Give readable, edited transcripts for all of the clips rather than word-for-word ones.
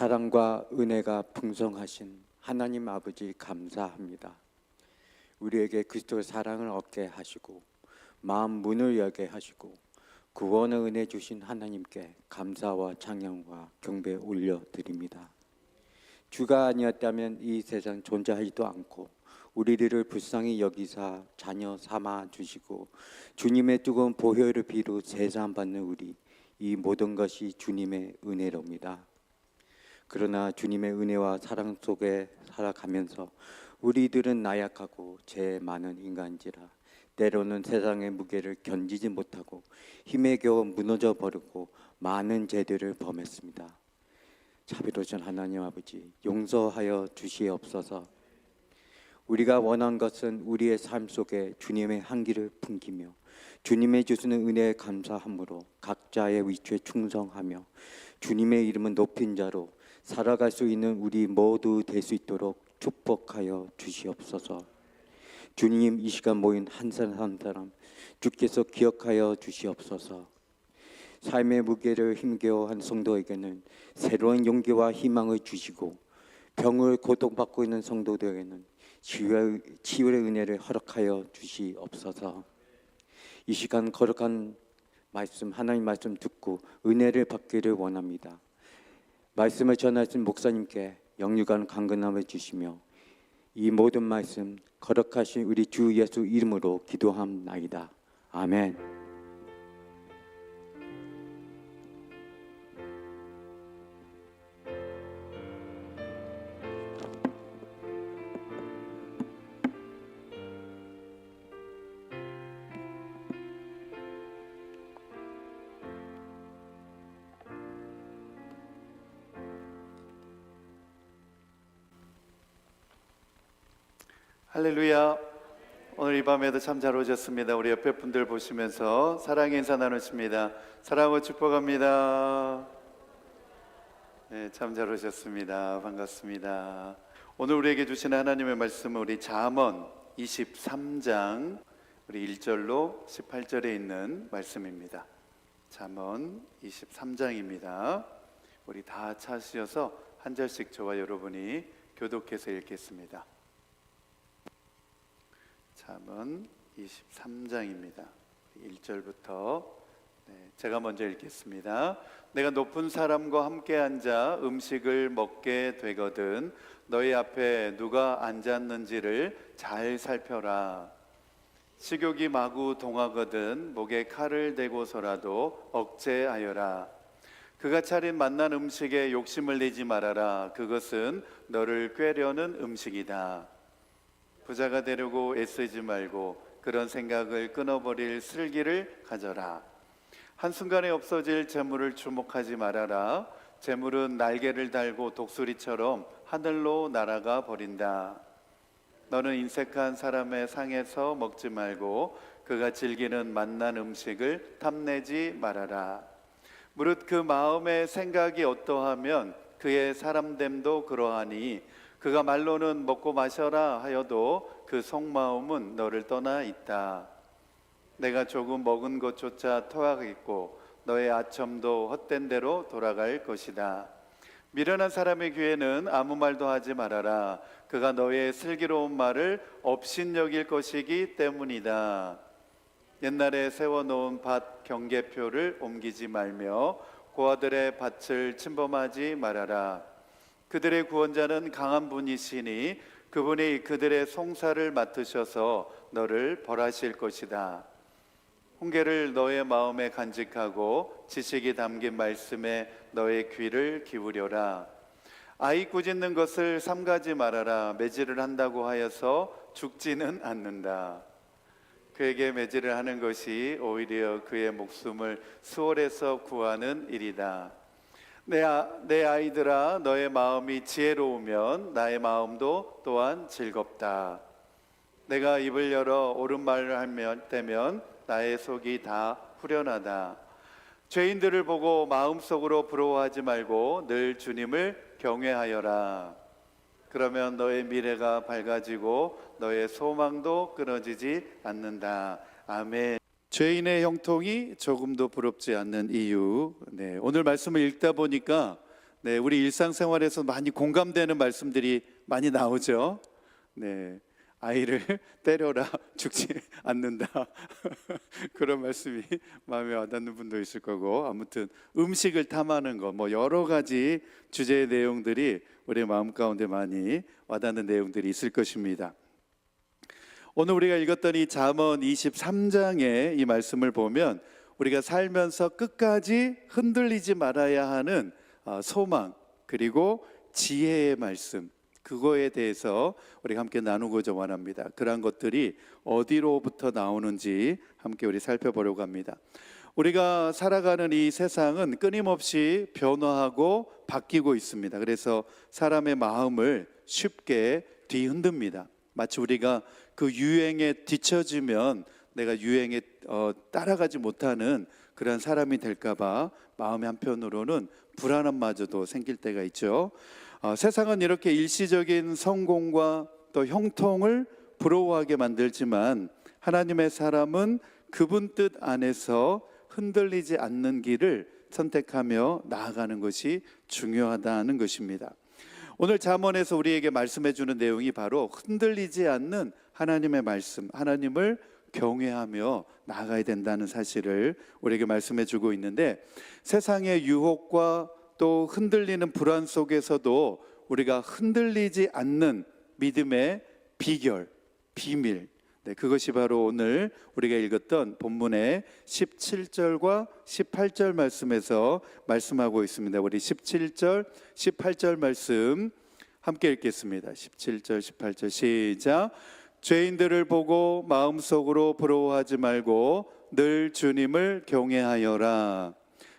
사랑과 은혜가 풍성하신 하나님 아버지 감사합니다. 우리에게 그리스도의 사랑을 얻게 하시고 마음 문을 열게 하시고 구원의 은혜 주신 하나님께 감사와 찬양과 경배 올려드립니다. 주가 아니었다면 이 세상 존재하지도 않고 우리들을 불쌍히 여기사 자녀 삼아 주시고 주님의 뜨거운 보혈을 비로 제사함받는 우리, 이 모든 것이 주님의 은혜로입니다. 그러나 주님의 은혜와 사랑 속에 살아가면서 우리들은 나약하고 죄 많은 인간이라 때로는 세상의 무게를 견디지 못하고 힘에 겨워 무너져 버리고 많은 죄들을 범했습니다. 자비로우신 하나님 아버지, 용서하여 주시옵소서. 우리가 원한 것은 우리의 삶 속에 주님의 향기를 풍기며 주님의 주시는 은혜에 감사함으로 각자의 위치에 충성하며 주님의 이름은 높인 자로 살아갈 수 있는 우리 모두 될 수 있도록 축복하여 주시옵소서. 주님, 이 시간 모인 한 사람 한 사람 주께서 기억하여 주시옵소서. 삶의 무게를 힘겨워한 성도에게는 새로운 용기와 희망을 주시고 병을 고통받고 있는 성도들에게는 치유의 은혜를 허락하여 주시옵소서. 이 시간 거룩한 말씀, 하나님 말씀 듣고 은혜를 받기를 원합니다. 말씀을 전하신 목사님께 영육간 강건함을 주시며 이 모든 말씀 거룩하신 우리 주 예수 이름으로 기도함나이다. 아멘. 할렐루야. 오늘 이 밤에도 참 잘 오셨습니다. 우리 옆에 분들 보시면서 사랑의 인사 나누십니다. 사랑하고 축복합니다. 네, 참 잘 오셨습니다. 반갑습니다. 오늘 우리에게 주시는 하나님의 말씀은 우리 잠언 23장 우리 1절로 18절에 있는 말씀입니다. 잠언 23장입니다. 우리 다 찾으셔서 한 절씩 저와 여러분이 교독해서 읽겠습니다. 잠언 23장입니다. 1절부터 제가 먼저 읽겠습니다. 내가 높은 사람과 함께 앉아 음식을 먹게 되거든 너희 앞에 누가 앉았는지를 잘 살펴라. 식욕이 마구 동하거든 목에 칼을 대고서라도 억제하여라. 그가 차린 맛난 음식에 욕심을 내지 말아라. 그것은 너를 꾀려는 음식이다. 부자가 되려고 애쓰지 말고 그런 생각을 끊어버릴 슬기를 가져라. 한순간에 없어질 재물을 주목하지 말아라. 재물은 날개를 달고 독수리처럼 하늘로 날아가 버린다. 너는 인색한 사람의 상에서 먹지 말고 그가 즐기는 맛난 음식을 탐내지 말아라. 무릇 그 마음의 생각이 어떠하면 그의 사람됨도 그러하니 그가 말로는 먹고 마셔라 하여도 그 속마음은 너를 떠나 있다. 내가 조금 먹은 것조차 토하겠고 너의 아첨도 헛된 대로 돌아갈 것이다. 미련한 사람의 귀에는 아무 말도 하지 말아라. 그가 너의 슬기로운 말을 업신여길 것이기 때문이다. 옛날에 세워놓은 밭 경계표를 옮기지 말며 고아들의 밭을 침범하지 말아라. 그들의 구원자는 강한 분이시니 그분이 그들의 송사를 맡으셔서 너를 벌하실 것이다. 훈계를 너의 마음에 간직하고 지식이 담긴 말씀에 너의 귀를 기울여라. 아이 꾸짖는 것을 삼가지 말아라. 매질을 한다고 하여서 죽지는 않는다. 그에게 매질을 하는 것이 오히려 그의 목숨을 수월해서 구하는 일이다. 내 아이들아, 너의 마음이 지혜로우면 나의 마음도 또한 즐겁다. 내가 입을 열어 옳은 말을 하면 때면 나의 속이 다 후련하다. 죄인들을 보고 마음속으로 부러워하지 말고 늘 주님을 경외하여라. 그러면 너의 미래가 밝아지고 너의 소망도 끊어지지 않는다. 아멘. 죄인의 형통이 조금도 부럽지 않는 이유. 오늘 말씀을 읽다 보니까 네, 우리 일상생활에서 많이 공감되는 말씀들이 많이 나오죠. 네, 아이를 때려라 죽지 않는다. 그런 말씀이 마음에 와닿는 분도 있을 거고, 아무튼 음식을 탐하는 거, 뭐 여러 가지 주제의 내용들이 우리 마음 가운데 많이 와닿는 내용들이 있을 것입니다. 오늘 우리가 읽었던 이 잠언 23장의 이 말씀을 보면 우리가 살면서 끝까지 흔들리지 말아야 하는 소망, 그리고 지혜의 말씀, 그거에 대해서 우리가 함께 나누고자 원합니다. 그러한 것들이 어디로부터 나오는지 함께 우리 살펴보려고 합니다. 우리가 살아가는 이 세상은 끊임없이 변화하고 바뀌고 있습니다. 그래서 사람의 마음을 쉽게 뒤흔듭니다. 마치 우리가 그 유행에 뒤처지면 내가 유행에 따라가지 못하는 그런 사람이 될까봐 마음의 한편으로는 불안함마저도 생길 때가 있죠. 세상은 이렇게 일시적인 성공과 또 형통을 부러워하게 만들지만 하나님의 사람은 그분 뜻 안에서 흔들리지 않는 길을 선택하며 나아가는 것이 중요하다는 것입니다. 오늘 잠언에서 우리에게 말씀해 주는 내용이 바로 흔들리지 않는 하나님의 말씀, 하나님을 경외하며 나아가야 된다는 사실을 우리에게 말씀해 주고 있는데, 세상의 유혹과 또 흔들리는 불안 속에서도 우리가 흔들리지 않는 믿음의 비결, 비밀, 그것이 바로 오늘 우리가 읽었던 본문의 17절과 18절 말씀에서 말씀하고 있습니다. 우리 17절, 18절 말씀 함께 읽겠습니다. 17절, 18절 시작. 죄인들을 보고 마음속으로 부러워하지 말고 늘 주님을 경외하여라.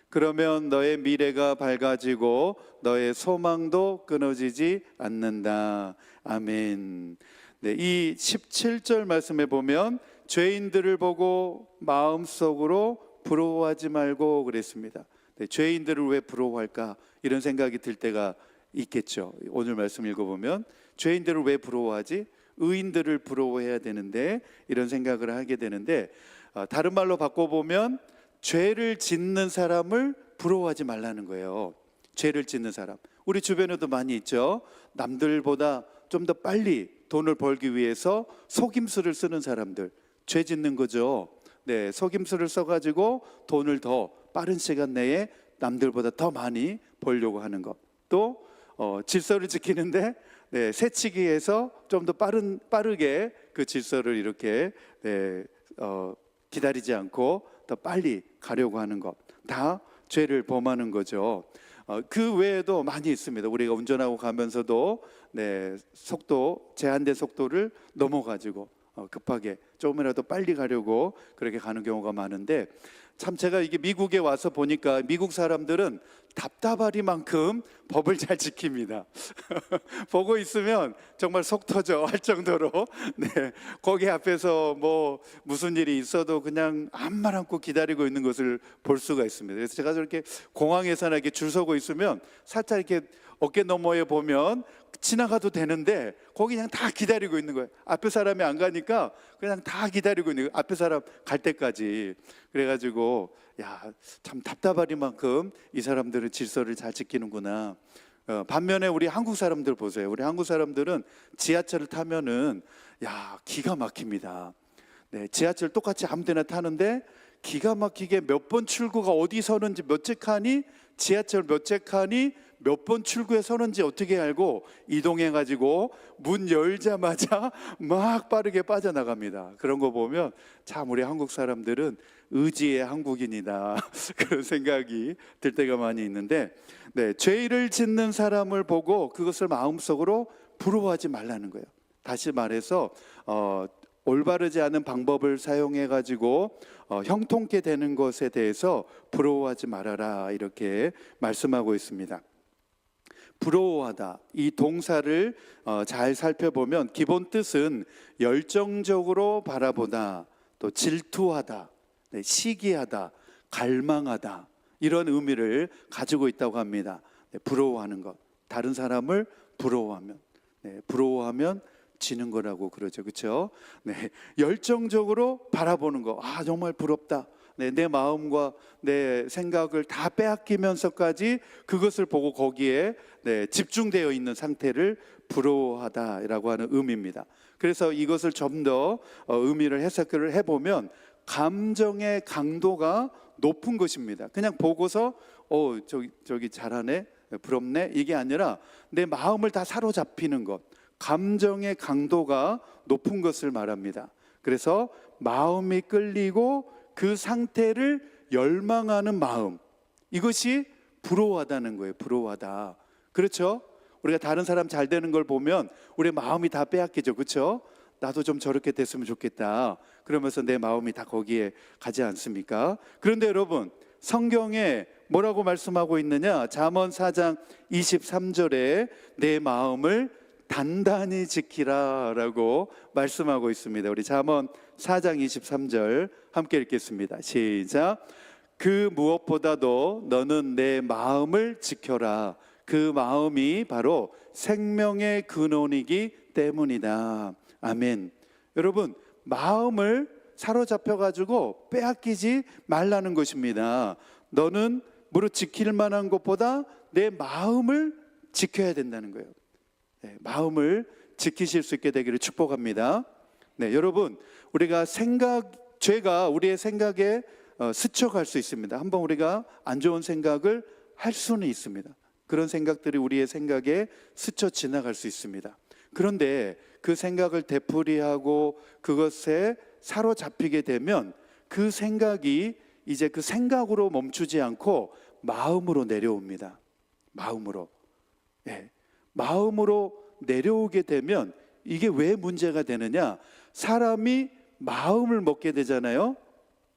그러면 너의 미래가 밝아지고 너의 소망도 끊어지지 않는다. 아멘. 네, 이 17절 말씀에 보면 죄인들을 보고 마음속으로 부러워하지 말고 그랬습니다. 네, 죄인들을 왜 부러워할까? 이런 생각이 들 때가 있겠죠. 오늘 말씀 읽어보면 죄인들을 왜 부러워하지? 의인들을 부러워해야 되는데, 이런 생각을 하게 되는데, 다른 말로 바꿔보면 죄를 짓는 사람을 부러워하지 말라는 거예요. 죄를 짓는 사람, 우리 주변에도 많이 있죠. 남들보다 좀 더 빨리 돈을 벌기 위해서 속임수를 쓰는 사람들, 죄 짓는 거죠. 네, 속임수를 써가지고 돈을 더 빠른 시간 내에 남들보다 더 많이 벌려고 하는 것. 또 질서를 지키는데 새치기해서 좀 더 빠르게 그 질서를 이렇게 기다리지 않고 더 빨리 가려고 하는 것, 다 죄를 범하는 거죠. 그 외에도 많이 있습니다. 우리가 운전하고 가면서도 속도, 제한된 속도를 넘어가지고 급하게 조금이라도 빨리 가려고 그렇게 가는 경우가 많은데, 참 제가 이게 미국에 와서 보니까 미국 사람들은 답답하리만큼 법을 잘 지킵니다. 보고 있으면 정말 속 터져 할 정도로 거기 앞에서 뭐 무슨 일이 있어도 그냥 아무 말 않고 기다리고 있는 것을 볼 수가 있습니다. 그래서 제가 저렇게 공항에서나 이렇게 줄 서고 있으면 살짝 이렇게 어깨 너머에 보면 지나가도 되는데 거기 그냥 다 기다리고 있는 거예요. 앞에 사람이 안 가니까 그냥 다 기다리고 있는 거예요. 앞에 사람 갈 때까지. 그래가지고 참 답답하리만큼 이 사람들은 질서를 잘 지키는구나. 반면에 우리 한국 사람들 보세요. 우리 한국 사람들은 지하철을 타면은 기가 막힙니다. 지하철 똑같이 아무 데나 타는데 기가 막히게 몇 번 출구가 어디 서는지, 몇째 칸이 지하철 몇째 칸이 몇 번 출구에 서는지 어떻게 알고 이동해가지고 문 열자마자 막 빠르게 빠져나갑니다. 그런 거 보면 참 우리 한국 사람들은 의지의 한국인이다 그런 생각이 들 때가 많이 있는데, 죄를 짓는 사람을 보고 그것을 마음속으로 부러워하지 말라는 거예요. 다시 말해서 올바르지 않은 방법을 사용해 가지고 형통케 되는 것에 대해서 부러워하지 말아라, 이렇게 말씀하고 있습니다. 부러워하다, 이 동사를 잘 살펴보면 기본 뜻은 열정적으로 바라보다, 또 질투하다, 시기하다, 갈망하다, 이런 의미를 가지고 있다고 합니다. 부러워하는 것, 다른 사람을 부러워하면 지는 거라고 그러죠. 그렇죠? 열정적으로 바라보는 거, 정말 부럽다, 내 마음과 내 생각을 다 빼앗기면서까지 그것을 보고 거기에 집중되어 있는 상태를 부러워하다라고 하는 의미입니다. 그래서 이것을 좀 더 의미를 해석을 해보면 감정의 강도가 높은 것입니다. 그냥 보고서 저기 잘하네, 부럽네, 이게 아니라 내 마음을 다 사로잡히는 것, 감정의 강도가 높은 것을 말합니다. 그래서 마음이 끌리고 그 상태를 열망하는 마음, 이것이 부러워하다는 거예요. 부러워하다. 그렇죠? 우리가 다른 사람 잘 되는 걸 보면 우리의 마음이 다 빼앗기죠. 그렇죠? 나도 좀 저렇게 됐으면 좋겠다. 그러면서 내 마음이 다 거기에 가지 않습니까? 그런데 여러분, 성경에 뭐라고 말씀하고 있느냐? 잠언 4장 23절에 내 마음을 단단히 지키라 라고 말씀하고 있습니다. 우리 잠언 4장 23절 함께 읽겠습니다. 시작. 그 무엇보다도 너는 내 마음을 지켜라. 그 마음이 바로 생명의 근원이기 때문이다. 아멘. 여러분, 마음을 사로잡혀 가지고 빼앗기지 말라는 것입니다. 너는 무릇 지킬 만한 것보다 내 마음을 지켜야 된다는 거예요. 마음을 지키실 수 있게 되기를 축복합니다. 여러분, 우리가 죄가 우리의 생각에 스쳐갈 수 있습니다. 한번 우리가 안 좋은 생각을 할 수는 있습니다. 그런 생각들이 우리의 생각에 스쳐 지나갈 수 있습니다. 그런데 그 생각을 되풀이하고 그것에 사로잡히게 되면 그 생각이 이제 그 생각으로 멈추지 않고 마음으로 내려옵니다. 마음으로. 마음으로 내려오게 되면 이게 왜 문제가 되느냐? 사람이 마음을 먹게 되잖아요.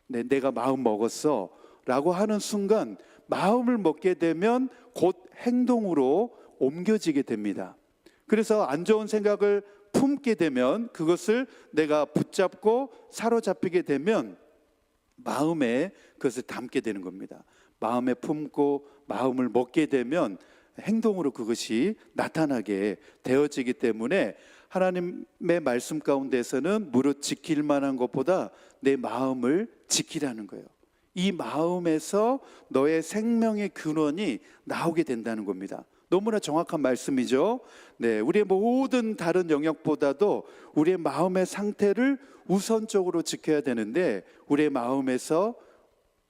내가 마음 먹었어 라고 하는 순간 마음을 먹게 되면 곧 행동으로 옮겨지게 됩니다. 그래서 안 좋은 생각을 품게 되면 그것을 내가 붙잡고 사로잡히게 되면 마음에 그것을 담게 되는 겁니다. 마음에 품고 마음을 먹게 되면 행동으로 그것이 나타나게 되어지기 때문에 하나님의 말씀 가운데서는 무릇 지킬 만한 것보다 내 마음을 지키라는 거예요. 이 마음에서 너의 생명의 근원이 나오게 된다는 겁니다. 너무나 정확한 말씀이죠. 우리의 모든 다른 영역보다도 우리의 마음의 상태를 우선적으로 지켜야 되는데 우리의 마음에서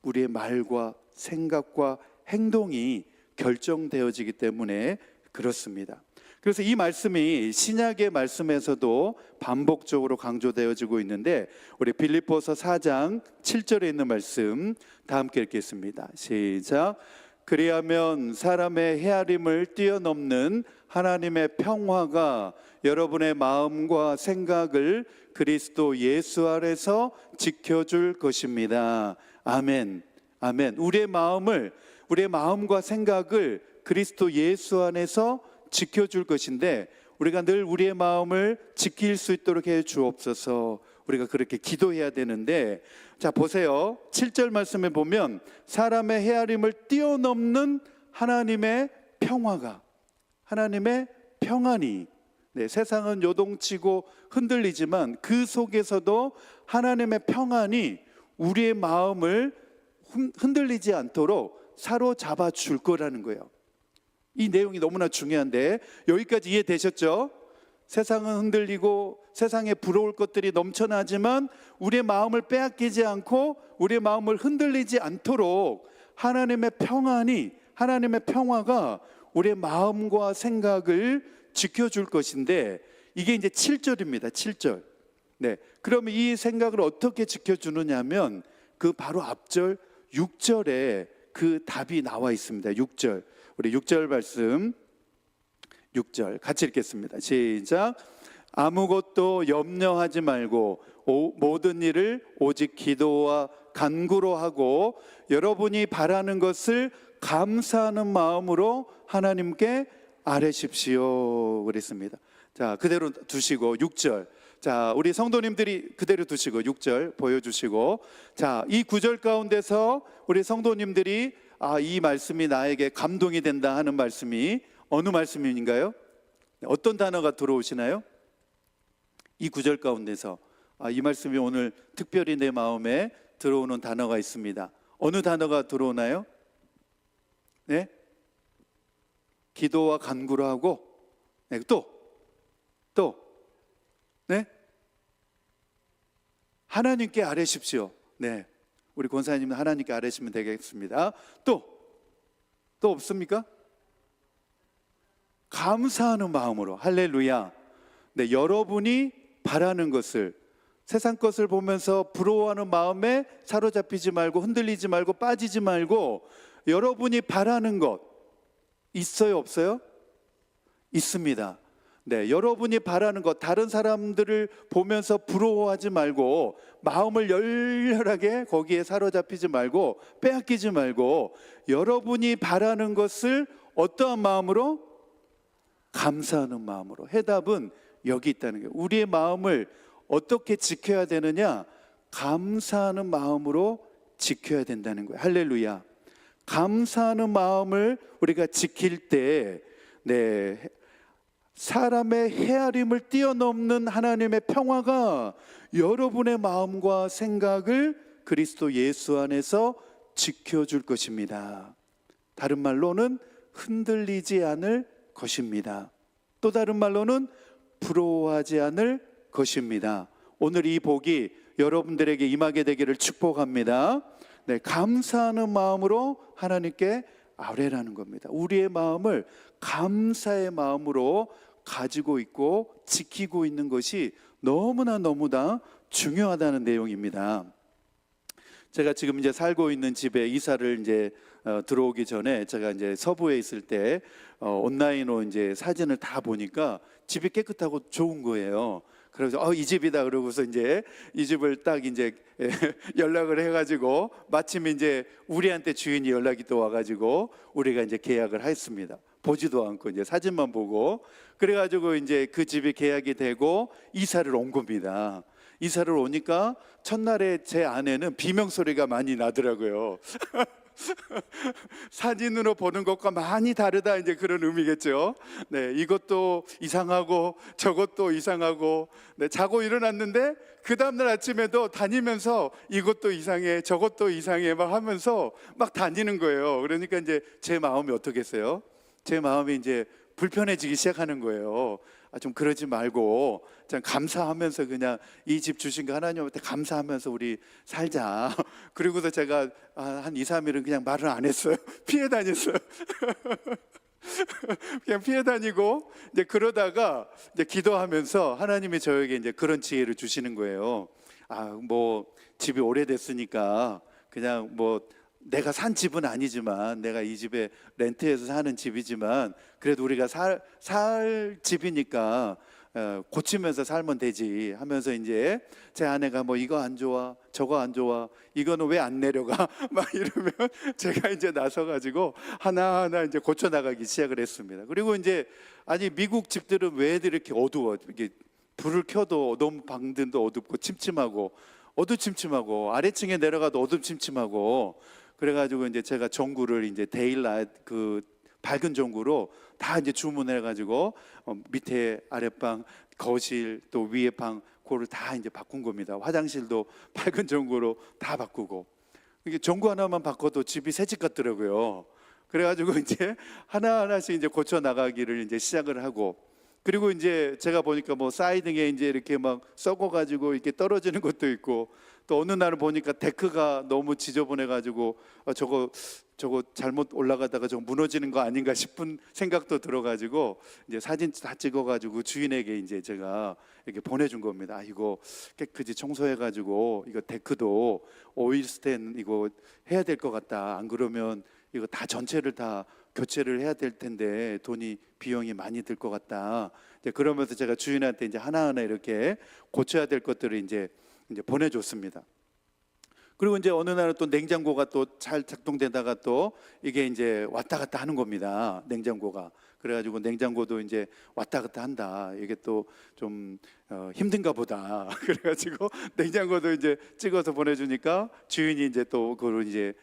우리의 말과 생각과 행동이 결정되어지기 때문에 그렇습니다. 그래서 이 말씀이 신약의 말씀에서도 반복적으로 강조되어지고 있는데 우리 빌립보서 4장 7절에 있는 말씀 다 함께 읽겠습니다. 시작. 그리하면 사람의 헤아림을 뛰어넘는 하나님의 평화가 여러분의 마음과 생각을 그리스도 예수 안에서 지켜줄 것입니다. 아멘. 아멘. 우리의 마음과 생각을 그리스도 예수 안에서 지켜줄 것인데 우리가 늘 우리의 마음을 지킬 수 있도록 해 주옵소서. 우리가 그렇게 기도해야 되는데, 자 보세요. 7절 말씀에 보면 사람의 헤아림을 뛰어넘는 하나님의 평화가, 하나님의 평안이, 세상은 요동치고 흔들리지만 그 속에서도 하나님의 평안이 우리의 마음을 흔들리지 않도록 사로잡아 줄 거라는 거예요. 이 내용이 너무나 중요한데 여기까지 이해되셨죠? 세상은 흔들리고 세상에 부러울 것들이 넘쳐나지만 우리의 마음을 빼앗기지 않고 우리의 마음을 흔들리지 않도록 하나님의 평안이, 하나님의 평화가 우리의 마음과 생각을 지켜줄 것인데 이게 이제 7절입니다. 7절. 그러면 이 생각을 어떻게 지켜주느냐 하면 그 바로 앞절 6절에 그 답이 나와 있습니다. 6절. 우리 6절 말씀 6절 같이 읽겠습니다. 시작. 아무것도 염려하지 말고 모든 일을 오직 기도와 간구로 하고 여러분이 바라는 것을 감사하는 마음으로 하나님께 아뢰십시오 그랬습니다. 자, 그대로 두시고 6절. 자, 우리 성도님들이 그대로 두시고 6절 보여주시고, 자, 이 9절 가운데서 우리 성도님들이 이 말씀이 나에게 감동이 된다 하는 말씀이 어느 말씀인가요? 어떤 단어가 들어오시나요? 이 9절 가운데서 이 말씀이 오늘 특별히 내 마음에 들어오는 단어가 있습니다. 어느 단어가 들어오나요? 네? 기도와 간구로 하고, 네, 또, 네? 하나님께 아뢰십시오. 네, 우리 권사님은 하나님께 아뢰시면 되겠습니다. 또 없습니까? 감사하는 마음으로. 할렐루야. 네, 여러분이 바라는 것을, 세상 것을 보면서 부러워하는 마음에 사로잡히지 말고 흔들리지 말고 빠지지 말고 여러분이 바라는 것 있어요, 없어요? 있습니다. 네, 여러분이 바라는 것, 다른 사람들을 보면서 부러워하지 말고 마음을 열렬하게 거기에 사로잡히지 말고 빼앗기지 말고 여러분이 바라는 것을 어떠한 마음으로? 감사하는 마음으로. 해답은 여기 있다는 거예요. 우리의 마음을 어떻게 지켜야 되느냐? 감사하는 마음으로 지켜야 된다는 거예요. 할렐루야. 감사하는 마음을 우리가 지킬 때, 네, 사람의 헤아림을 뛰어넘는 하나님의 평화가 여러분의 마음과 생각을 그리스도 예수 안에서 지켜줄 것입니다. 다른 말로는 흔들리지 않을 것입니다. 또 다른 말로는 부러워하지 않을 것입니다. 오늘 이 복이 여러분들에게 임하게 되기를 축복합니다. 네, 감사하는 마음으로 하나님께 아뢰라는 겁니다. 우리의 마음을 감사의 마음으로 가지고 있고 지키고 있는 것이 너무나 중요하다는 내용입니다. 제가 지금 이제 살고 있는 집에 이사를 이제 들어오기 전에 제가 이제 서부에 있을 때 온라인으로 이제 사진을 다 보니까 집이 깨끗하고 좋은 거예요. 그래서 이 집이다 그러고서 이제 이 집을 딱 이제 연락을 해가지고 마침 이제 우리한테 주인이 연락이 또 와가지고 우리가 이제 계약을 했습니다. 보지도 않고 이제 사진만 보고 그래가지고 이제 그 집이 계약이 되고 이사를 온 겁니다. 이사를 오니까 첫날에 제 아내는 비명 소리가 많이 나더라고요. 사진으로 보는 것과 많이 다르다, 이제 그런 의미겠죠. 네, 이것도 이상하고 저것도 이상하고. 네, 자고 일어났는데 그 다음날 아침에도 다니면서 이것도 이상해 저것도 이상해 막 하면서 막 다니는 거예요. 그러니까 이제 제 마음이 어떻겠어요? 제 마음이 이제 불편해지기 시작하는 거예요. 좀 그러지 말고 참 감사하면서 그냥 이 집 주신 거 하나님한테 감사하면서 우리 살자. 그리고서 제가 한 2, 3일은 그냥 말을 안 했어요. 피해 다녔어요. 그냥 피해 다니고 이제 그러다가 이제 기도하면서 하나님이 저에게 이제 그런 지혜를 주시는 거예요. 뭐 집이 오래됐으니까 그냥 뭐 내가 산 집은 아니지만 내가 이 집에 렌트해서 사는 집이지만 그래도 우리가 살 집이니까 고치면서 살면 되지 하면서 이제 제 아내가 뭐 이거 안 좋아 저거 안 좋아 이거는 왜 안 내려가 막 이러면 제가 이제 나서가지고 하나하나 이제 고쳐나가기 시작을 했습니다. 그리고 이제 미국 집들은 왜 이렇게 어두워? 이게 불을 켜도 너무 방들도 어둡고 침침하고 어두침침하고 아래층에 내려가도 어두침침하고 그래가지고 이제 제가 전구를 이제 데일라이트 그 밝은 전구로 다 이제 주문해가지고 밑에 아랫방 거실 또 위에 방 그거를 다 이제 바꾼 겁니다. 화장실도 밝은 전구로 다 바꾸고 이게 전구 하나만 바꿔도 집이 새 집 같더라고요. 그래가지고 이제 하나하나씩 이제 고쳐 나가기를 이제 시작을 하고 그리고 이제 제가 보니까 뭐 사이딩에 이제 이렇게 막 썩어가지고 이렇게 떨어지는 것도 있고 또 어느 날은 보니까 데크가 너무 지저분해가지고 저거 잘못 올라가다가 저거 무너지는 거 아닌가 싶은 생각도 들어가지고 이제 사진 다 찍어가지고 주인에게 이제 제가 이렇게 보내준 겁니다. 이거 깨끗이 청소해가지고 이거 데크도 오일 스텐 이거 해야 될 것 같다. 안 그러면 이거 다 전체를 다 교체를 해야 될 텐데 비용이 많이 들 것 같다. 이제 그러면서 제가 주인한테 이제 하나하나 이렇게 고쳐야 될 것들을 이제 보내줬습니다. 그리고 이제 어느 날은 또 냉장고가 또 잘 작동되다가 또 이게 이제 왔다 갔다 하는 겁니다. 냉장고가. 그래가지고 냉장고도 이제 왔다 갔다 한다. 이게 또 좀 힘든가 보다. 그래가지고 냉장고도 이제 찍어서 보내주니까 주인이 이제 또 그걸 이제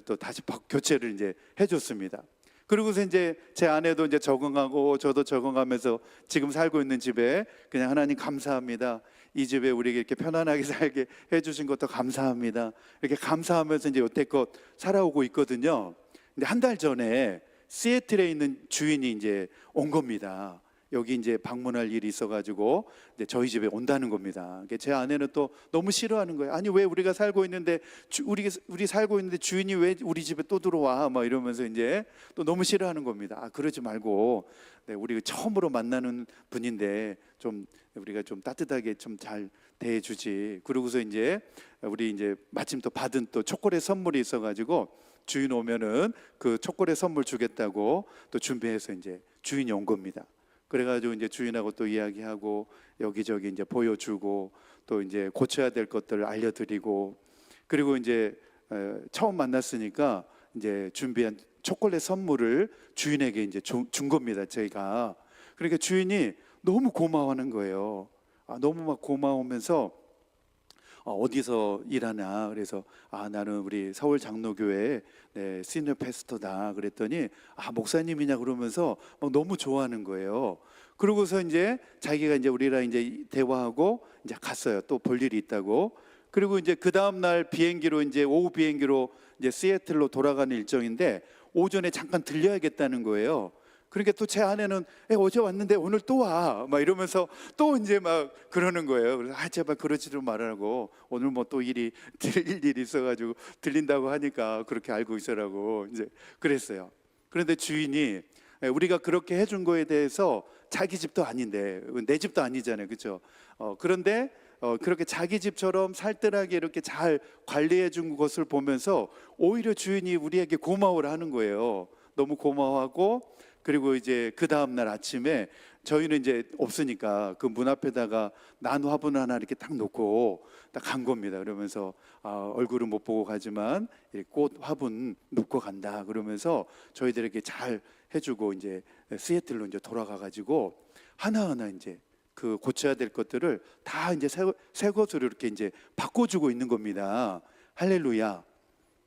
또 다시 교체를 이제 해줬습니다. 그리고서 이제 제 아내도 이제 적응하고 저도 적응하면서 지금 살고 있는 집에 그냥 하나님 감사합니다. 이 집에 우리에게 이렇게 편안하게 살게 해주신 것도 감사합니다. 이렇게 감사하면서 이제 여태껏 살아오고 있거든요. 근데 한 달 전에 시애틀에 있는 주인이 이제 온 겁니다. 여기 이제 방문할 일이 있어가지고 이제 저희 집에 온다는 겁니다. 제 아내는 또 너무 싫어하는 거예요. 아니 왜 우리가 살고 있는데 우리 살고 있는데 주인이 왜 우리 집에 또 들어와? 막 이러면서 이제 또 너무 싫어하는 겁니다. 아 그러지 말고 네, 우리가 처음으로 만나는 분인데 좀 우리가 좀 따뜻하게 좀 잘 대해주지. 그러고서 이제 우리 이제 마침 또 받은 또 초콜릿 선물이 있어가지고 주인 오면은 그 초콜릿 선물 주겠다고 또 준비해서 이제 주인이 온 겁니다. 그래가지고 이제 주인하고 또 이야기하고 여기저기 이제 보여주고 또 이제 고쳐야 될 것들을 알려드리고 그리고 이제 처음 만났으니까 이제 준비한 초콜릿 선물을 주인에게 이제 준 겁니다. 저희가 그러니까 주인이 너무 고마워하는 거예요. 너무 막 고마우면서 어디서 일하나 그래서 나는 우리 서울 장로교회 네, 시니어 패스터다 그랬더니 목사님이냐 그러면서 막 너무 좋아하는 거예요. 그러고서 이제 자기가 이제 우리랑 이제 대화하고 이제 갔어요. 또 볼 일이 있다고. 그리고 이제 그 다음 날 비행기로 이제 오후 비행기로 이제 시애틀로 돌아가는 일정인데 오전에 잠깐 들려야겠다는 거예요. 그러니까 또 제 아내는 어제 왔는데 오늘 또 와 막 이러면서 또 이제 막 그러는 거예요. 그래서 제발 그러지도 말라고 오늘 뭐 또 들릴 일이 있어가지고 들린다고 하니까 그렇게 알고 있으라고 이제 그랬어요. 그런데 주인이 우리가 그렇게 해준 거에 대해서 자기 집도 아닌데 내 집도 아니잖아요, 그렇죠? 그런데 그렇게 자기 집처럼 살뜰하게 이렇게 잘 관리해 준 것을 보면서 오히려 주인이 우리에게 고마워를 하는 거예요. 너무 고마워하고 그리고 이제 그 다음 날 아침에 저희는 이제 없으니까 그 문 앞에다가 난 화분 하나 이렇게 딱 놓고 딱 간 겁니다. 그러면서 얼굴은 못 보고 가지만 꽃 화분 놓고 간다. 그러면서 저희들에게 잘 해주고 이제 시애틀로 이제 돌아가 가지고 하나하나 이제 그 고쳐야 될 것들을 다 이제 새 것으로 이렇게 이제 바꿔주고 있는 겁니다. 할렐루야.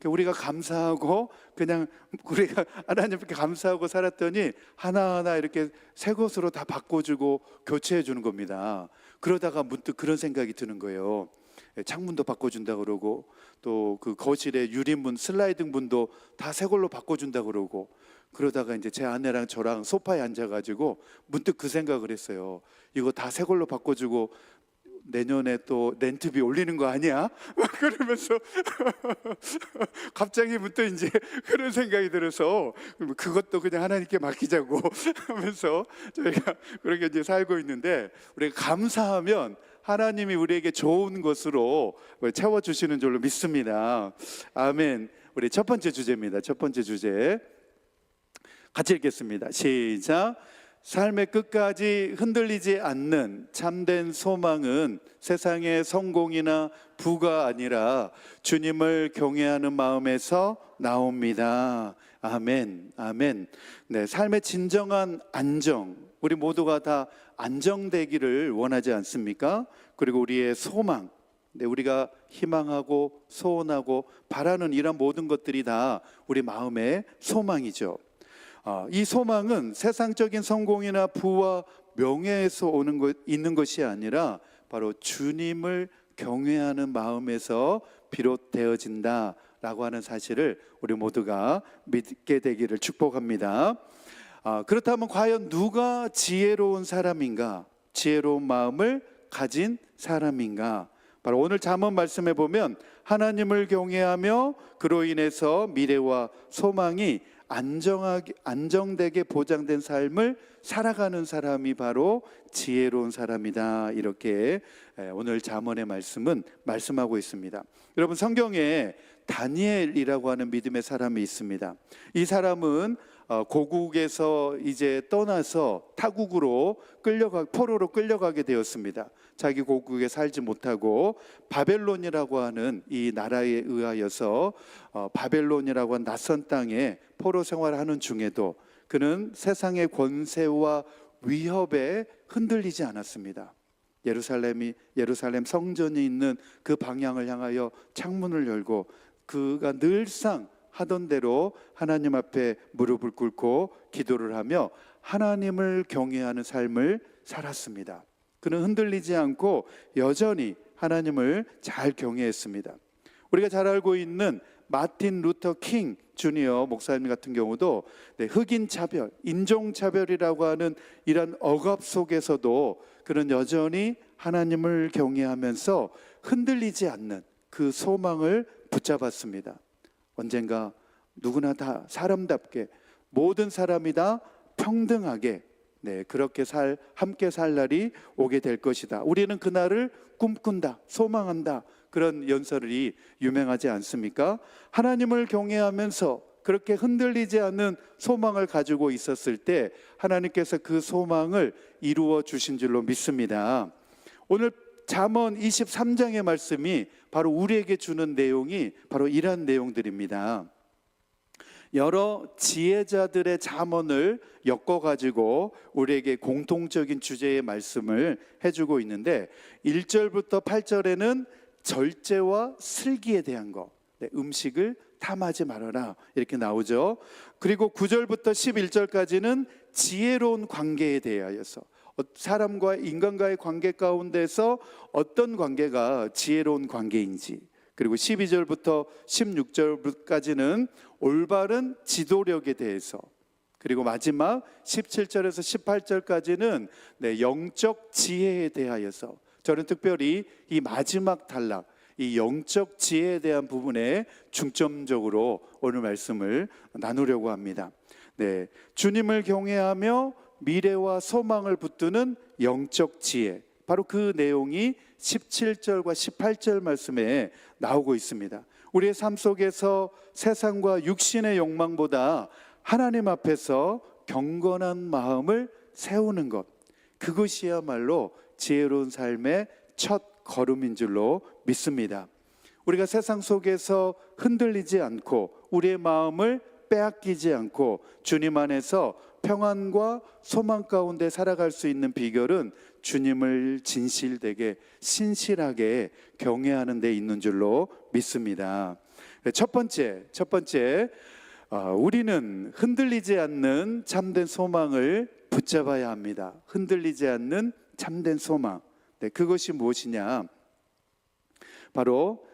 우리가 감사하고 그냥 우리가 하나님께 감사하고 살았더니 하나하나 이렇게 새 것으로 다 바꿔주고 교체해 주는 겁니다. 그러다가 문득 그런 생각이 드는 거예요. 창문도 바꿔준다 그러고 또 그 거실에 유리문 슬라이딩 문도 다 새 걸로 바꿔준다 그러고 그러다가 이제 제 아내랑 저랑 소파에 앉아가지고 문득 그 생각을 했어요. 이거 다 새 걸로 바꿔주고 내년에 또 렌트비 올리는 거 아니야? 그러면서 갑자기 문득 이제 그런 생각이 들어서 그것도 그냥 하나님께 맡기자고 하면서 저희가 그렇게 이제 살고 있는데 우리가 감사하면 하나님이 우리에게 좋은 것으로 채워주시는 줄로 믿습니다. 아멘. 우리 첫 번째 주제입니다. 첫 번째 주제 같이 읽겠습니다. 시작. 삶의 끝까지 흔들리지 않는 참된 소망은 세상의 성공이나 부가 아니라 주님을 경외하는 마음에서 나옵니다. 아멘, 아멘. 네, 삶의 진정한 안정, 우리 모두가 다 안정되기를 원하지 않습니까? 그리고 우리의 소망, 네, 우리가 희망하고 소원하고 바라는 이런 모든 것들이 다 우리 마음의 소망이죠. 이 소망은 세상적인 성공이나 부와 명예에서 있는 것이 아니라 바로 주님을 경외하는 마음에서 비롯되어진다라고 하는 사실을 우리 모두가 믿게 되기를 축복합니다. 그렇다면 과연 누가 지혜로운 사람인가? 지혜로운 마음을 가진 사람인가? 바로 오늘 잠언 말씀에 보면 하나님을 경외하며 그로 인해서 미래와 소망이 안정되게 보장된 삶을 살아가는 사람이 바로 지혜로운 사람이다. 이렇게 오늘 잠언의 말씀은 말씀하고 있습니다. 여러분 성경에 다니엘이라고 하는 믿음의 사람이 있습니다. 이 사람은 고국에서 이제 떠나서 타국으로 포로로 끌려가게 되었습니다. 자기 고국에 살지 못하고 바벨론이라고 하는 이 나라에 의하여서 바벨론이라고 하는 낯선 땅에 포로 생활하는 중에도 그는 세상의 권세와 위협에 흔들리지 않았습니다. 예루살렘 성전이 있는 그 방향을 향하여 창문을 열고 그가 늘상 하던 대로 하나님 앞에 무릎을 꿇고 기도를 하며 하나님을 경외하는 삶을 살았습니다. 그는 흔들리지 않고 여전히 하나님을 잘 경외했습니다. 우리가 잘 알고 있는 마틴 루터 킹 주니어 목사님 같은 경우도 흑인 차별, 인종 차별이라고 하는 이런 억압 속에서도 그는 여전히 하나님을 경외하면서 흔들리지 않는 그 소망을 붙잡았습니다. 언젠가 누구나 다 사람답게 모든 사람이 다 평등하게 그렇게 함께 살 날이 오게 될 것이다. 우리는 그날을 꿈꾼다, 소망한다. 그런 연설이 유명하지 않습니까? 하나님을 경외하면서 그렇게 흔들리지 않는 소망을 가지고 있었을 때 하나님께서 그 소망을 이루어 주신 줄로 믿습니다. 오늘 잠언 23장의 말씀이 바로 우리에게 주는 내용이 바로 이러한 내용들입니다. 여러 지혜자들의 잠언을 엮어가지고 우리에게 공통적인 주제의 말씀을 해주고 있는데 1절부터 8절에는 절제와 슬기에 대한 거, 음식을 탐하지 말아라 이렇게 나오죠. 그리고 9절부터 11절까지는 지혜로운 관계에 대하여서 사람과 인간과의 관계 가운데서 어떤 관계가 지혜로운 관계인지, 그리고 12절부터 16절까지는 올바른 지도력에 대해서, 그리고 마지막 17절에서 18절까지는 영적 지혜에 대하여서, 저는 특별히 이 마지막 단락, 이 영적 지혜에 대한 부분에 중점적으로 오늘 말씀을 나누려고 합니다. 주님을 경외하며 미래와 소망을 붙드는 영적 지혜, 바로 그 내용이 17절과 18절 말씀에 나오고 있습니다. 우리의 삶 속에서 세상과 육신의 욕망보다 하나님 앞에서 경건한 마음을 세우는 것, 그것이야말로 지혜로운 삶의 첫 걸음인 줄로 믿습니다. 우리가 세상 속에서 흔들리지 않고 우리의 마음을 빼앗기지 않고 주님 안에서 평안과 소망 가운데 살아갈 수 있는 비결은 주님을 진실되게 신실하게 경외하는 데 있는 줄로 믿습니다. 첫 번째, 우리는 흔들리지 않는 참된 소망을 붙잡아야 합니다. 흔들리지 않는 참된 소망. 그것이 무엇이냐? 바로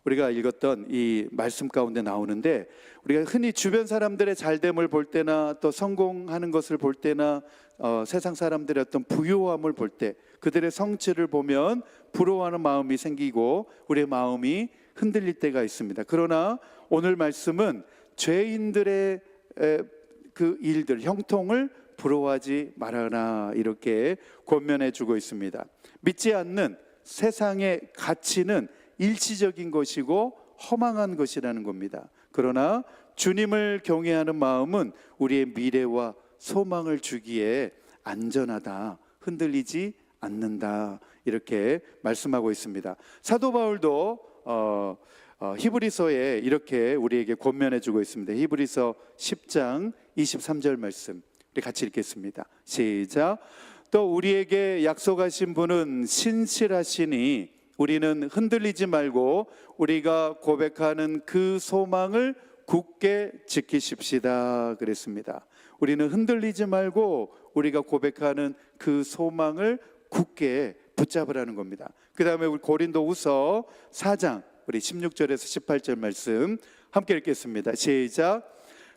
우리가 읽었던 이 말씀 가운데 나오는데, 우리가 흔히 주변 사람들의 잘됨을 볼 때나 또 성공하는 것을 볼 때나 세상 사람들의 어떤 부유함을 볼 때 그들의 성취를 보면 부러워하는 마음이 생기고 우리의 마음이 흔들릴 때가 있습니다. 그러나 오늘 말씀은 죄인들의 그 일들, 형통을 부러워하지 말아라 이렇게 권면해 주고 있습니다. 믿지 않는 세상의 가치는 일시적인 것이고 허망한 것이라는 겁니다. 그러나 주님을 경외하는 마음은 우리의 미래와 소망을 주기에 안전하다, 흔들리지 않는다 이렇게 말씀하고 있습니다. 사도 바울도 히브리서에 이렇게 우리에게 권면해 주고 있습니다. 히브리서 10장 23절 말씀 우리 같이 읽겠습니다. 시작. 또 우리에게 약속하신 분은 신실하시니 우리는 흔들리지 말고 우리가 고백하는 그 소망을 굳게 지키십시다 그랬습니다. 우리는 흔들리지 말고 우리가 고백하는 그 소망을 굳게 붙잡으라는 겁니다. 그 다음에 우리 고린도후서 4장 우리 16절에서 18절 말씀 함께 읽겠습니다. 시작.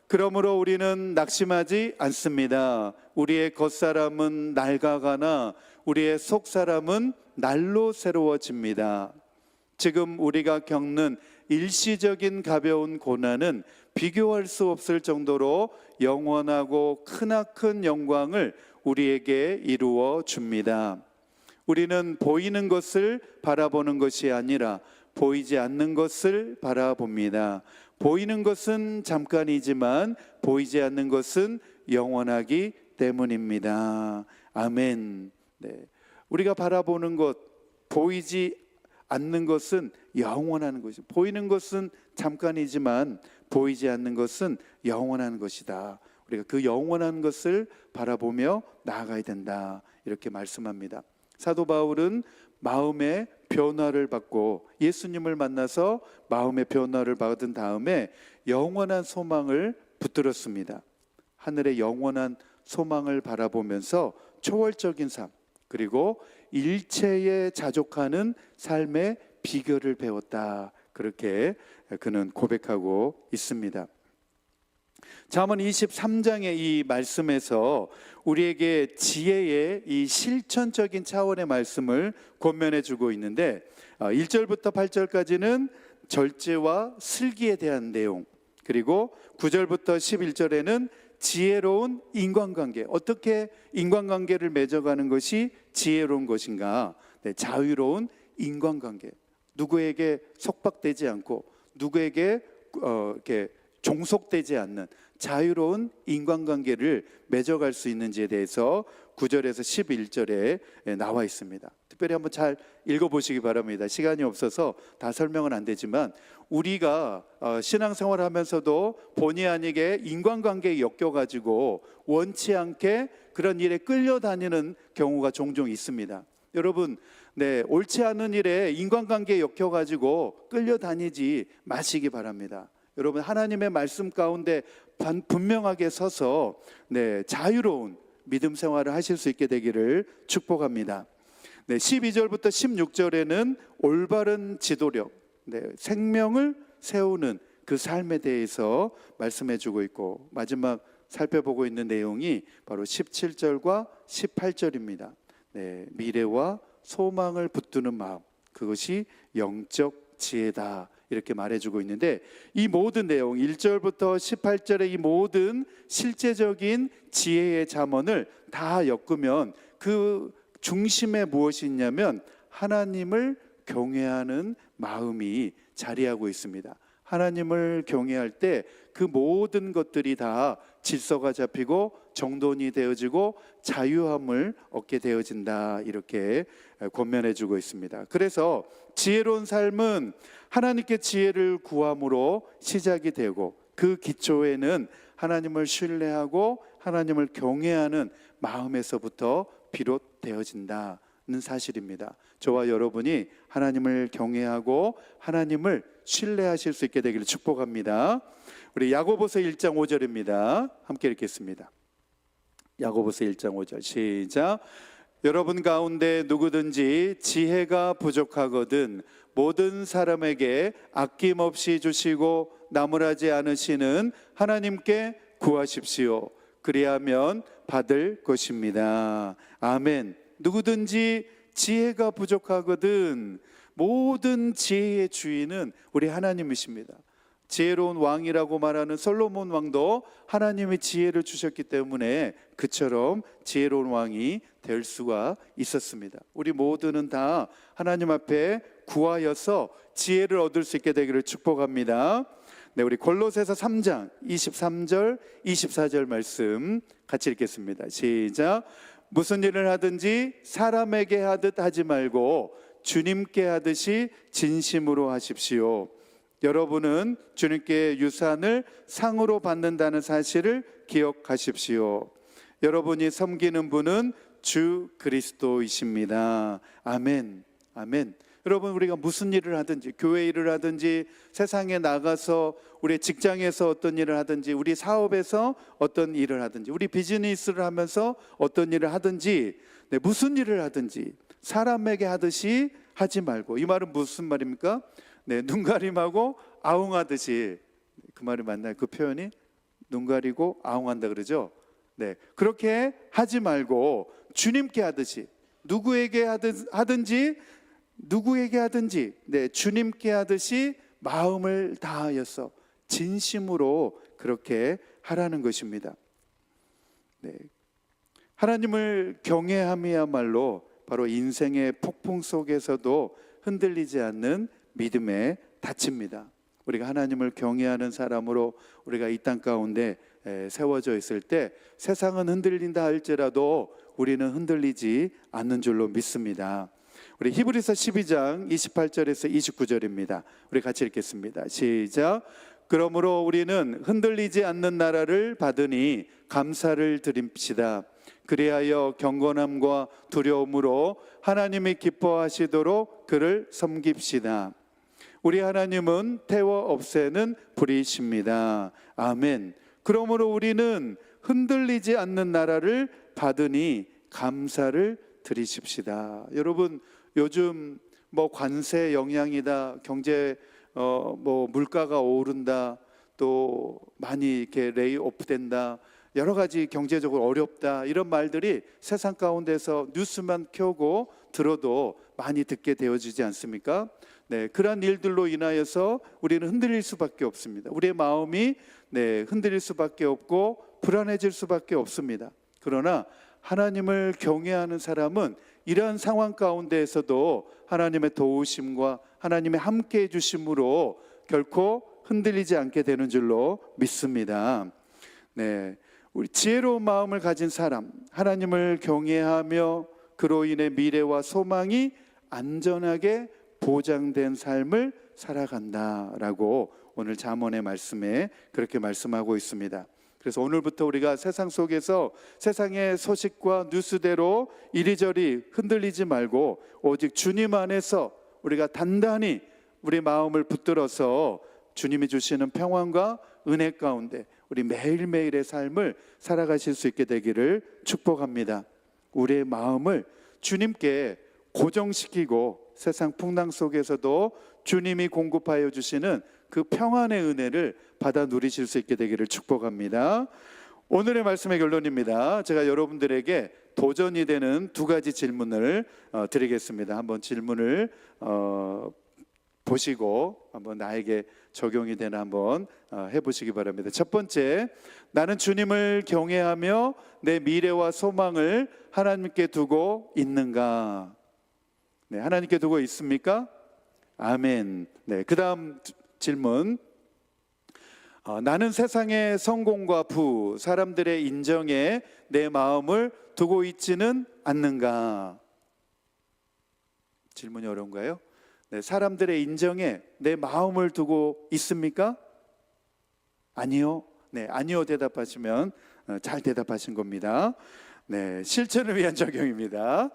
그러므로 우리는 낙심하지 않습니다. 우리의 겉사람은 낡아가나 우리의 속사람은 날로 새로워집니다. 지금 우리가 겪는 일시적인 가벼운 고난은 비교할 수 없을 정도로 영원하고 크나큰 영광을 우리에게 이루어 줍니다. 우리는 보이는 것을 바라보는 것이 아니라 보이지 않는 것을 바라봅니다. 보이는 것은 잠깐이지만 보이지 않는 것은 영원하기 때문입니다. 아멘. 우리가 바라보는 것, 보이지 않는 것은 영원한 것이, 보이는 것은 잠깐이지만 보이지 않는 것은 영원한 것이다. 우리가 그 영원한 것을 바라보며 나아가야 된다 이렇게 말씀합니다. 사도 바울은 마음의 변화를 받고 예수님을 만나서 마음의 변화를 받은 다음에 영원한 소망을 붙들었습니다. 하늘의 영원한 소망을 바라보면서 초월적인 삶, 그리고 일체에 자족하는 삶의 비결을 배웠다. 그렇게 그는 고백하고 있습니다. 잠언 23장의 이 말씀에서 우리에게 지혜의 이 실천적인 차원의 말씀을 권면해 주고 있는데 1절부터 8절까지는 절제와 슬기에 대한 내용, 그리고 9절부터 11절에는 지혜로운 인간관계, 어떻게 인간관계를 맺어가는 것이 지혜로운 것인가, 자유로운 인간관계, 누구에게 속박되지 않고 누구에게 이렇게 종속되지 않는 자유로운 인간관계를 맺어갈 수 있는지에 대해서 9절에서 11절에 나와 있습니다. 특별히 한번 잘 읽어보시기 바랍니다. 시간이 없어서 다 설명은 안 되지만 우리가 신앙생활을 하면서도 본의 아니게 인간관계에 엮여가지고 원치 않게 그런 일에 끌려다니는 경우가 종종 있습니다. 여러분, 옳지 않은 일에 인간관계에 엮여가지고 끌려다니지 마시기 바랍니다. 여러분, 하나님의 말씀 가운데 분명하게 서서 자유로운 믿음 생활을 하실 수 있게 되기를 축복합니다. 12절부터 16절에는 올바른 지도력, 생명을 세우는 그 삶에 대해서 말씀해 주고 있고, 마지막 살펴보고 있는 내용이 바로 17절과 18절입니다. 미래와 소망을 붙드는 마음, 그것이 영적 지혜다, 이렇게 말해주고 있는데, 이 모든 내용 1절부터 18절의 이 모든 실제적인 지혜의 잠언을 다 엮으면 그 중심에 무엇이 있냐면 하나님을 경외하는 마음이 자리하고 있습니다. 하나님을 경외할 때 그 모든 것들이 다 질서가 잡히고 정돈이 되어지고 자유함을 얻게 되어진다, 이렇게 권면해 주고 있습니다. 그래서 지혜로운 삶은 하나님께 지혜를 구함으로 시작이 되고, 그 기초에는 하나님을 신뢰하고 하나님을 경외하는 마음에서부터 비롯되어진다는 사실입니다. 저와 여러분이 하나님을 경외하고 하나님을 신뢰하실 수 있게 되기를 축복합니다. 우리 야고보서 1장 5절입니다. 함께 읽겠습니다. 야고보서 1장 5절 시작. 여러분 가운데 누구든지 지혜가 부족하거든 모든 사람에게 아낌없이 주시고 나무라지 않으시는 하나님께 구하십시오. 그리하면 받을 것입니다. 아멘. 누구든지 지혜가 부족하거든, 모든 지혜의 주인은 우리 하나님이십니다. 지혜로운 왕이라고 말하는 솔로몬 왕도 하나님의 지혜를 주셨기 때문에 그처럼 지혜로운 왕이 될 수가 있었습니다. 우리 모두는 다 하나님 앞에 구하여서 지혜를 얻을 수 있게 되기를 축복합니다. 우리 골로새서 3장 23절 24절 말씀 같이 읽겠습니다. 시작. 무슨 일을 하든지 사람에게 하듯 하지 말고 주님께 하듯이 진심으로 하십시오. 여러분은 주님께 유산을 상으로 받는다는 사실을 기억하십시오. 여러분이 섬기는 분은 주 그리스도이십니다. 아멘. 아멘. 여러분, 우리가 무슨 일을 하든지, 교회 일을 하든지, 세상에 나가서 우리 직장에서 어떤 일을 하든지, 우리 사업에서 어떤 일을 하든지, 우리 비즈니스를 하면서 어떤 일을 하든지, 무슨 일을 하든지 사람에게 하듯이 하지 말고. 이 말은 무슨 말입니까? 눈 가림하고 아웅하듯이. 그 말이 맞나요? 그 표현이 눈 가리고 아웅한다 그러죠? 그렇게 하지 말고 주님께 하듯이, 누구에게 하든지 주님께 하듯이 마음을 다하여서 진심으로 그렇게 하라는 것입니다. 하나님을 경외함이야말로 바로 인생의 폭풍 속에서도 흔들리지 않는 믿음의 닻입니다. 우리가 하나님을 경외하는 사람으로 우리가 이 땅 가운데 세워져 있을 때 세상은 흔들린다 할지라도 우리는 흔들리지 않는 줄로 믿습니다. 우리 히브리서 12장 28절에서 29절입니다. 우리 같이 읽겠습니다. 시작. 그러므로 우리는 흔들리지 않는 나라를 받으니 감사를 드립시다. 그리하여 경건함과 두려움으로 하나님이 기뻐하시도록 그를 섬깁시다. 우리 하나님은 태워 없애는 불이십니다. 아멘. 그러므로 우리는 흔들리지 않는 나라를 받으니 감사를 드리십시다. 여러분, 요즘 관세 영향이다, 경제 물가가 오른다, 또 많이 이렇게 레이오프 된다, 여러 가지 경제적으로 어렵다, 이런 말들이 세상 가운데서 뉴스만 켜고 들어도 많이 듣게 되어지지 않습니까? 네, 그러한 일들로 인하여서 우리는 흔들릴 수밖에 없습니다. 우리의 마음이 흔들릴 수밖에 없고 불안해질 수밖에 없습니다. 그러나 하나님을 경외하는 사람은 이러한 상황 가운데에서도 하나님의 도우심과 하나님의 함께해 주심으로 결코 흔들리지 않게 되는 줄로 믿습니다. 네, 우리 지혜로운 마음을 가진 사람, 하나님을 경외하며 그로 인해 미래와 소망이 안전하게 보장된 삶을 살아간다라고 오늘 잠언의 말씀에 그렇게 말씀하고 있습니다. 그래서 오늘부터 우리가 세상 속에서 세상의 소식과 뉴스대로 이리저리 흔들리지 말고 오직 주님 안에서 우리가 단단히 우리 마음을 붙들어서 주님이 주시는 평안과 은혜 가운데 우리 매일매일의 삶을 살아가실 수 있게 되기를 축복합니다. 우리의 마음을 주님께 고정시키고 세상 풍랑 속에서도 주님이 공급하여 주시는 그 평안의 은혜를 받아 누리실 수 있게 되기를 축복합니다. 오늘의 말씀의 결론입니다. 제가 여러분들에게 도전이 되는 두 가지 질문을 드리겠습니다. 한번 질문을 보시고 한번 나에게 적용이 되나 한번 해보시기 바랍니다. 첫 번째, 나는 주님을 경외하며 내 미래와 소망을 하나님께 두고 있는가? 네, 하나님께 두고 있습니까? 아멘. 네, 그 다음 질문, 나는 세상의 성공과 부, 사람들의 인정에 내 마음을 두고 있지는 않는가? 질문이 어려운가요? 네, 사람들의 인정에 내 마음을 두고 있습니까? 아니요. 네, 아니요 대답하시면 잘 대답하신 겁니다. 네, 실천을 위한 적용입니다.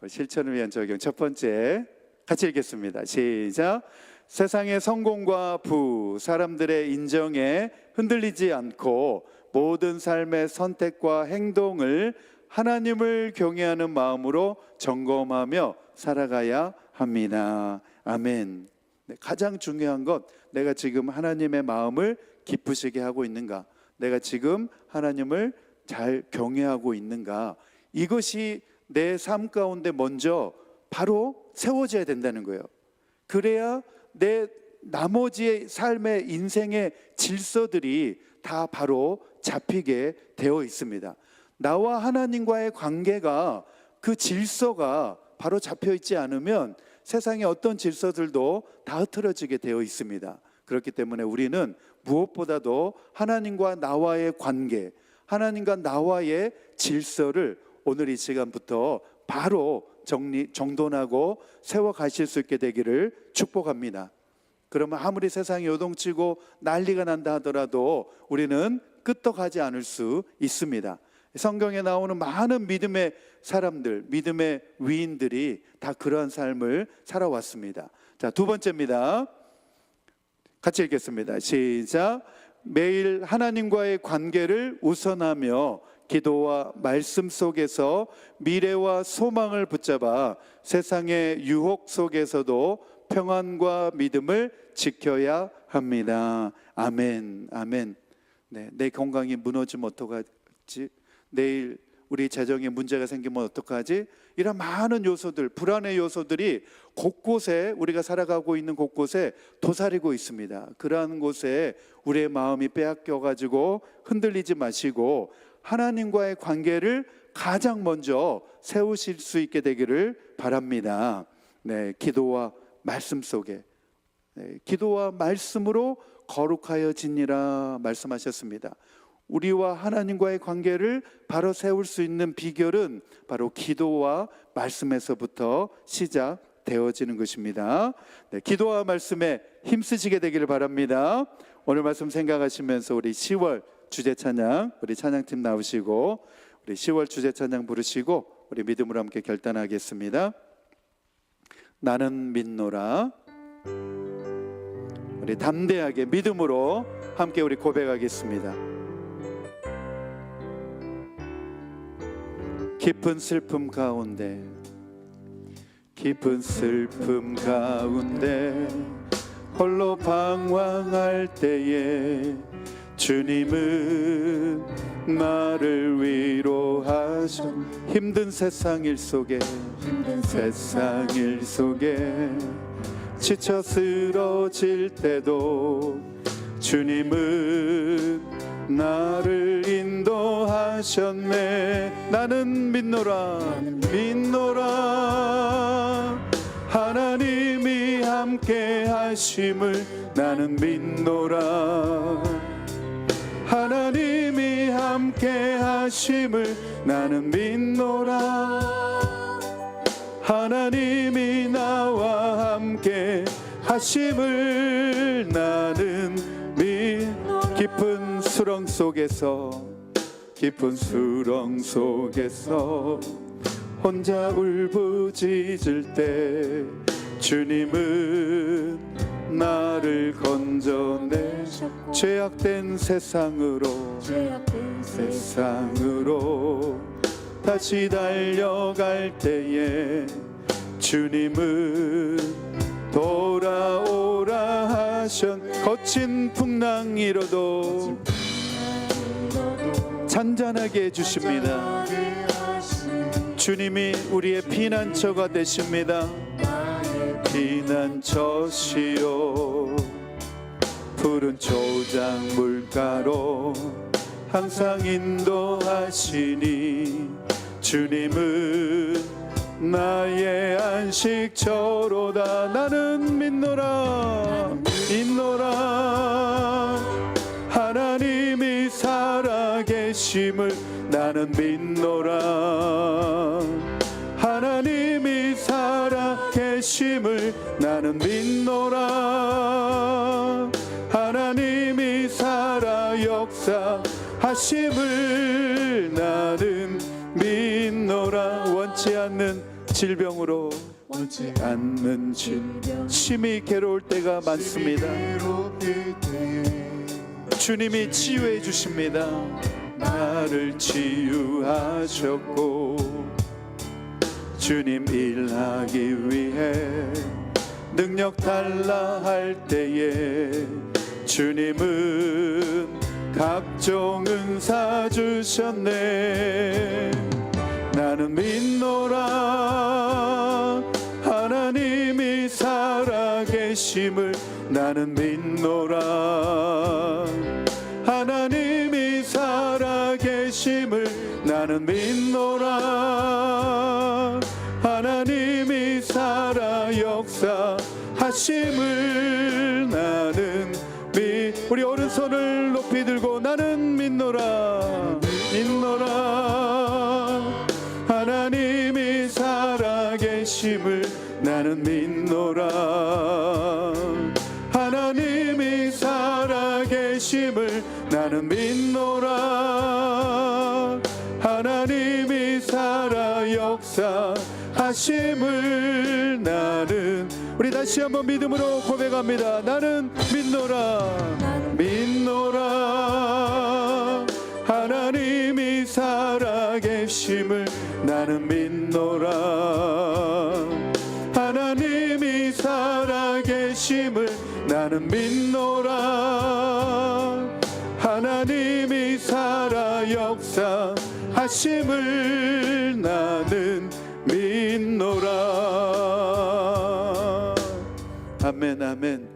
실천을 위한 적용. 첫 번째, 같이 읽겠습니다. 시작. 세상의 성공과 부, 사람들의 인정에 흔들리지 않고 모든 삶의 선택과 행동을 하나님을 경외하는 마음으로 점검하며 살아가야 합니다. 아멘. 네, 가장 중요한 것, 내가 지금 하나님의 마음을 기쁘시게 하고 있는가? 내가 지금 하나님을 잘 경외하고 있는가? 이것이 내 삶 가운데 먼저 바로 세워져야 된다는 거예요. 그래야 내 나머지의 삶의 인생의 질서들이 다 바로 잡히게 되어 있습니다. 나와 하나님과의 관계가, 그 질서가 바로 잡혀 있지 않으면 세상의 어떤 질서들도 다 흐트러지게 되어 있습니다. 그렇기 때문에 우리는 무엇보다도 하나님과 나와의 관계, 하나님과 나와의 질서를 오늘 이 시간부터 바로 정돈하고 세워가실 수 있게 되기를 축복합니다. 그러면 아무리 세상이 요동치고 난리가 난다 하더라도 우리는 끄떡하지 않을 수 있습니다. 성경에 나오는 많은 믿음의 사람들, 믿음의 위인들이 다 그러한 삶을 살아왔습니다. 자, 두 번째입니다. 같이 읽겠습니다. 시작. 매일 하나님과의 관계를 우선하며 기도와 말씀 속에서 미래와 소망을 붙잡아 세상의 유혹 속에서도 평안과 믿음을 지켜야 합니다. 아멘, 아멘. 네, 내 건강이 무너지면 어떡하지? 내일 우리 재정에 문제가 생기면 어떡하지? 이런 많은 요소들, 불안의 요소들이 곳곳에, 우리가 살아가고 있는 곳곳에 도사리고 있습니다. 그러한 곳에 우리의 마음이 빼앗겨가지고 흔들리지 마시고 하나님과의 관계를 가장 먼저 세우실 수 있게 되기를 바랍니다. 네, 기도와 말씀 속에, 기도와 말씀으로 거룩하여지니라 말씀하셨습니다. 우리와 하나님과의 관계를 바로 세울 수 있는 비결은 바로 기도와 말씀에서부터 시작되어지는 것입니다. 네, 기도와 말씀에 힘쓰시게 되기를 바랍니다. 오늘 말씀 생각하시면서 우리 10월 주제 찬양, 우리 찬양팀 나오시고 우리 10월 주제 찬양 부르시고 우리 믿음으로 함께 결단하겠습니다. 나는 믿노라. 우리 담대하게 믿음으로 함께 우리 고백하겠습니다. 깊은 슬픔 가운데, 깊은 슬픔 가운데 홀로 방황할 때에 주님은 나를 위로하셔. 힘든 세상 일 속에, 세상 일 속에 지쳐 쓰러질 때도 주님은 나를 인도하셨네. 나는 믿노라, 믿노라. 하나님이 함께 하심을 나는 믿노라. 하나님이 함께 하심을 나는 믿노라. 하나님이 나와 함께 하심을 나는 깊은 수렁 속에서, 깊은 수렁 속에서 혼자 울부짖을 때 주님은 나를 건져내셨고, 죄악된 세상으로 다시 달려갈 때에 주님은 돌아오라 하셨. 거친 풍랑이로도 잔잔하게 해주십니다. 주님이 우리의 피난처가 되십니다. 피난처시요 푸른 초장 물가로 항상 인도하시니 주님은 나의 안식처로다. 나는 믿노라, 믿노라. 하나님이 살아계심을 나는 믿노라. 하나님이 살아계심을 나는 믿노라. 하나님이 살아 역사하심을 나는 믿노라. 원치 않는 질병으로, 원치 않는 심히 괴로울 때가 많습니다. 주님이 치유해 주십니다. 나를 치유하셨고 주님 일하기 위해 능력 달라 할 때에 주님은 각종 은사 주셨네. 나는 믿노라. 하나님이 살아계심을 나는 믿노라. 하나님이 살아계심을 나는 믿노라. 하나님이 살아 역사하심을 나는 우리 오른손을 높이 들고 나는 믿노라, 믿노라. 하나님이 살아계심을 나는 믿노라. 하나님이 살아계심을 나는 믿노라. 하나님이 살아 역사하심을 나는, 우리 다시 한번 믿음으로 고백합니다. 나는 믿노라, 믿노라. 하나님이 살아계심을 나는 믿노라. 하나님이 살아계심을 나는 믿노라. 하나님이 살아 역사하심을 나는 믿노라. 아멘, 아멘.